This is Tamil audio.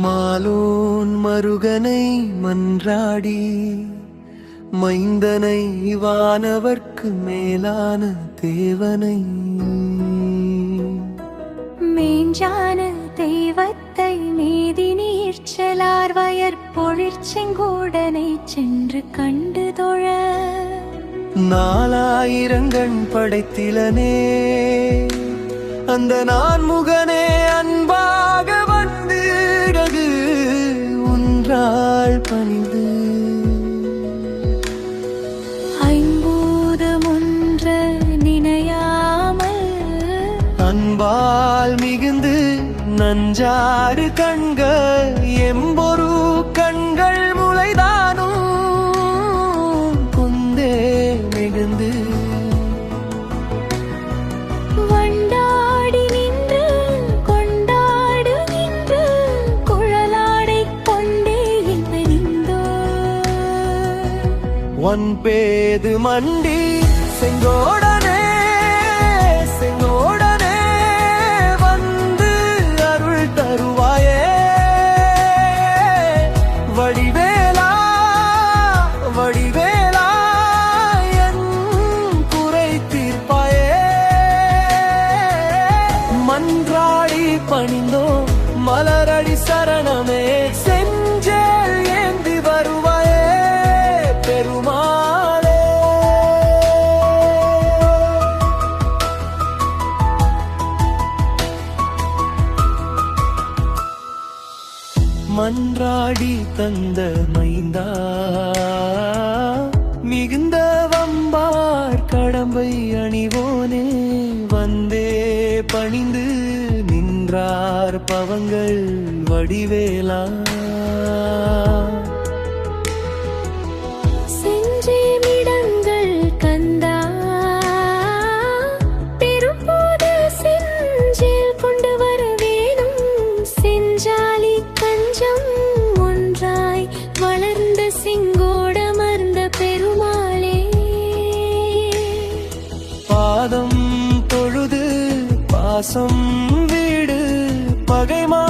மாலோன் மருகனை மன்றாடி மைந்தனை வானவர்க்கு மேலான தேவனை மேஞ்சான தெய்வத்தை மேதி நீர்ச்சலார் வயற்பொழிற்செங்கோடனை சென்று கண்டு தொழ 4000 படைத்திலனே அந்த நான்முகனே அன்பாக வந்து ஒன்றாள் பணிந்து ஐம்பூதமொன்ற நினையாமல் அன்பால் மிகுந்து நஞ்சாறு கண்கள் எம்பொரு கண்கள் முளைதானும் கொந்தே மிகுந்து வண்டாடி நின்று கொண்டாடு நின்று குழலாடை கொண்டே இன்பறிந்தோ ஒன்பேது மண்டி செங்கோடனே செங்கோடனே வந்து அருள் தருவாயே வடிவேலா வடிவேலா என் குறை தீர்ப்பாயே மன்றாடி பணிந்தோ மலரடி சரணமே செஞ்சேல் ஏந்தி வருவாயே பெருமாளே மன்றாடி தந்த மைந்தா மிகுந்த வம்பார் கடம்பை அணிவோனே வந்தே பணிந்து நின்றார் பவங்கள் வடிவேலா செஞ்சேமிடங்கள் கந்தா பெரும்போது செஞ்சேல் கொண்டு வர வேணும் செஞ்சாலி கஞ்சம் ஒன்றாய் வளர்ந்த சிங்கோடமர்ந்த பெருமாளே பாதம் தொழுது பாசம் வீடு பகைமா